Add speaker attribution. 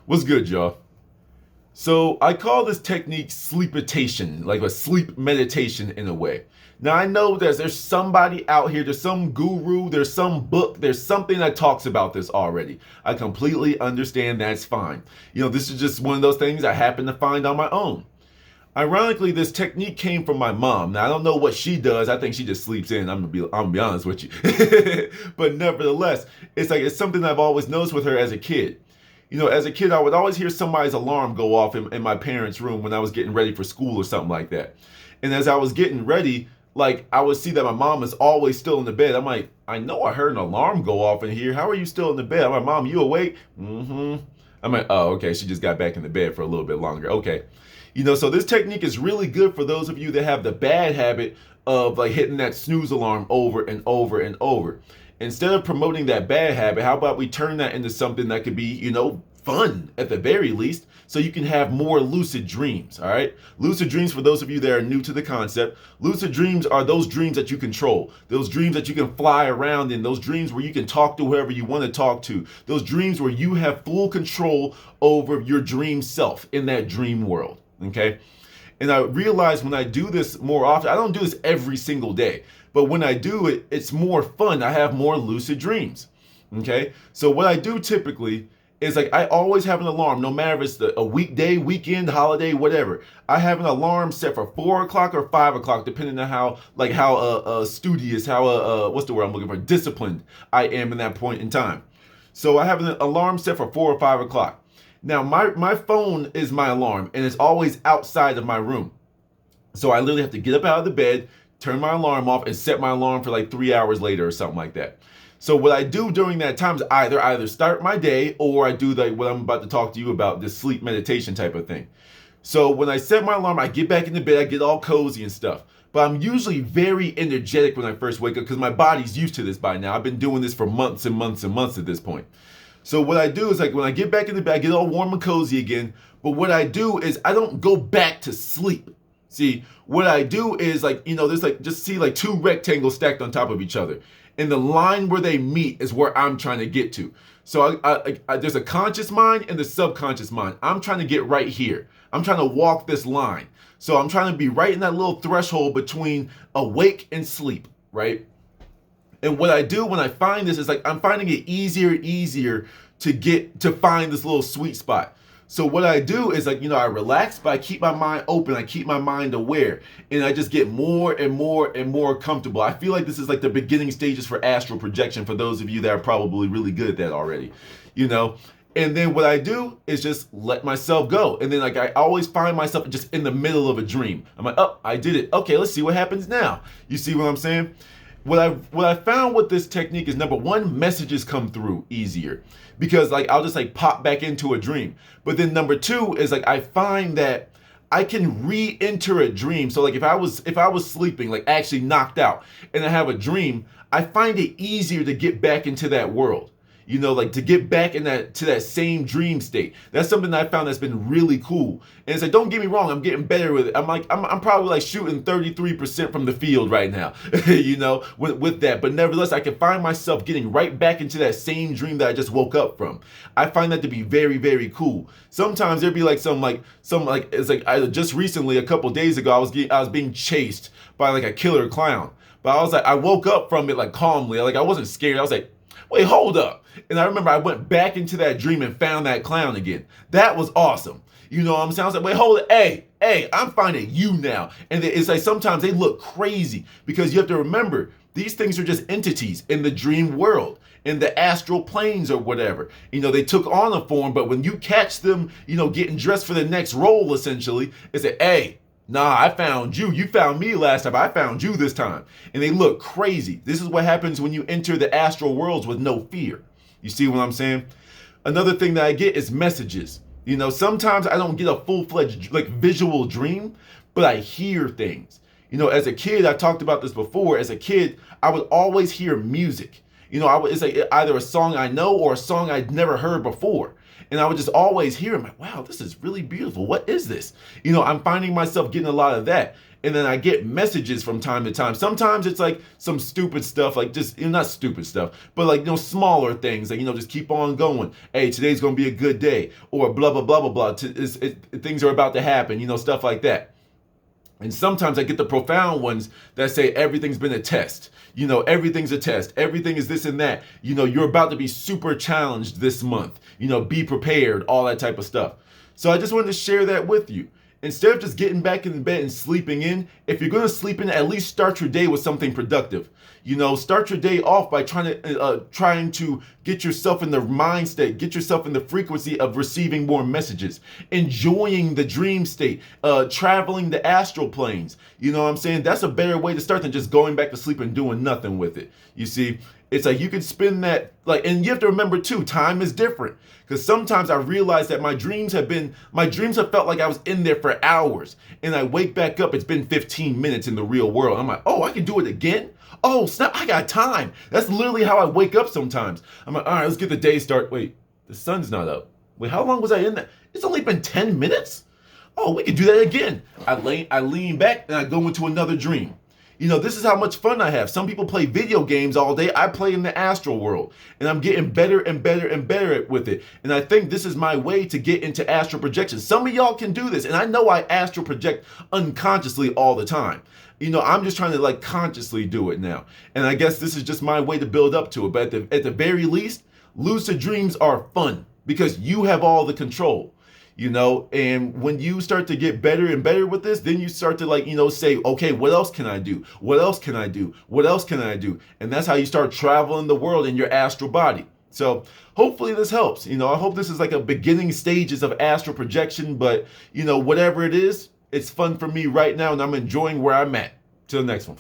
Speaker 1: What's good, y'all? So I call this technique sleepitation, like a sleep meditation in a way. Now I know there's somebody out here, there's some guru, there's some book, there's something that talks about this already. I completely understand that's fine. This is just one of those things I happen to find on my own. Ironically, this technique came from my mom. Now I don't know what she does. I think she just sleeps in. I'm gonna be honest with you. But nevertheless, it's something I've always noticed with her as a kid. As a kid, I would always hear somebody's alarm go off in my parents' room when I was getting ready for school or something like that. And as I was getting ready, like I would see that my mom is always still in the bed. I'm like, I know I heard an alarm go off in here. How are you still in the bed? I'm like, Mom, you awake? Mm-hmm. I'm like, oh, okay. She just got back in the bed for a little bit longer. Okay. So this technique is really good for those of you that have the bad habit of like hitting that snooze alarm over and over and over. Instead of promoting that bad habit, how about we turn that into something that could be, fun at the very least, so you can have more lucid dreams, all right? Lucid dreams, for those of you that are new to the concept, lucid dreams are those dreams that you control, those dreams that you can fly around in, those dreams where you can talk to whoever you want to talk to, those dreams where you have full control over your dream self in that dream world, okay? And I realize when I do this more often, I don't do this every single day, but when I do it, it's more fun. I have more lucid dreams, okay? So what I do typically is like I always have an alarm, no matter if it's a weekday, weekend, holiday, whatever. I have an alarm set for 4 o'clock or 5 o'clock, depending on how studious, what's the word I'm looking for, disciplined I am in that point in time. So I have an alarm set for 4 or 5 o'clock. Now my phone is my alarm, and it's always outside of my room. So I literally have to get up out of the bed, turn my alarm off, and set my alarm for like 3 hours later or something like that. So what I do during that time is either start my day, or I do like what I'm about to talk to you about, this sleep meditation type of thing. So when I set my alarm, I get back into bed, I get all cozy and stuff. But I'm usually very energetic when I first wake up because my body's used to this by now. I've been doing this for months and months and months at this point. So what I do is like when I get back into bed, I get all warm and cozy again. But what I do is I don't go back to sleep. See, what I do is there's just see like two rectangles stacked on top of each other. And the line where they meet is where I'm trying to get to. So there's a conscious mind and the subconscious mind. I'm trying to get right here. I'm trying to walk this line. So I'm trying to be right in that little threshold between awake and sleep, right? And what I do when I find this is like I'm finding it easier to find this little sweet spot. So what I do is I relax, but I keep my mind open. I keep my mind aware, and I just get more and more and more comfortable. I feel like this is like the beginning stages for astral projection for those of you that are probably really good at that already, And then what I do is just let myself go. And then I always find myself just in the middle of a dream. I'm like, oh, I did it. Okay, let's see what happens now. You see what I'm saying? What I found with this technique is, number one, messages come through easier because I'll just pop back into a dream. But then number two is I find that I can re-enter a dream. So if I was sleeping, actually knocked out, and I have a dream, I find it easier to get back into that world. To get back to that same dream state. That's something that I found that's been really cool. And it's don't get me wrong, I'm getting better with it. I'm probably shooting 33% from the field right now, with that. But nevertheless, I can find myself getting right back into that same dream that I just woke up from. I find that to be very, very cool. Sometimes there'd be just recently, a couple days ago, I was being chased by a killer clown. But I woke up from it calmly. I wasn't scared. I was like, wait, hold up. And I remember I went back into that dream and found that clown again. That was awesome. You know what I'm saying? I was like, wait, hold it. Hey, I'm finding you now. And it's sometimes they look crazy because you have to remember, these things are just entities in the dream world, in the astral planes or whatever. They took on a form, but when you catch them, getting dressed for the next role, essentially, it's hey, nah, I found you. You found me last time. I found you this time. And they look crazy. This is what happens when you enter the astral worlds with no fear. You see what I'm saying? Another thing that I get is messages. Sometimes I don't get a full-fledged visual dream, but I hear things. As a kid, I talked about this before. As a kid, I would always hear music. It's either a song I know or a song I'd never heard before. And I would just always hear him like, wow, this is really beautiful. What is this? I'm finding myself getting a lot of that. And then I get messages from time to time. Sometimes it's like some stupid stuff, like just, not stupid stuff, but like, smaller things, like, just keep on going. Hey, today's going to be a good day, or blah, blah, blah, blah, blah. Things are about to happen, stuff like that. And sometimes I get the profound ones that say everything's been a test. Everything's a test. Everything is this and that. You're about to be super challenged this month. Be prepared, all that type of stuff. So I just wanted to share that with you. Instead of just getting back in bed and sleeping in, if you're going to sleep in, at least start your day with something productive. Start your day off by trying to get yourself in the mind state, get yourself in the frequency of receiving more messages, enjoying the dream state, traveling the astral planes. You know what I'm saying? That's a better way to start than just going back to sleep and doing nothing with it. You see, it's like you can spend that, and you have to remember too, time is different. Because sometimes I realize that my dreams have felt like I was in there for hours. And I wake back up, it's been 15 minutes in the real world. I'm like, oh, I can do it again? Oh, snap, I got time. That's literally how I wake up sometimes. I'm like, all right, let's get the day started. Wait, the sun's not up. Wait, how long was I in there? It's only been 10 minutes? Oh, we can do that again. I lean back and I go into another dream. This is how much fun I have. Some people play video games all day. I play in the astral world, and I'm getting better and better and better with it. And I think this is my way to get into astral projection. Some of y'all can do this, and I know I astral project unconsciously all the time. I'm just trying to consciously do it now. And I guess this is just my way to build up to it. But at the very least, lucid dreams are fun because you have all the control. And when you start to get better and better with this, then you start to say, okay, what else can I do? What else can I do? What else can I do? And that's how you start traveling the world in your astral body. So hopefully this helps. I hope this is like a beginning stages of astral projection, but whatever it is, it's fun for me right now and I'm enjoying where I'm at. Till the next one.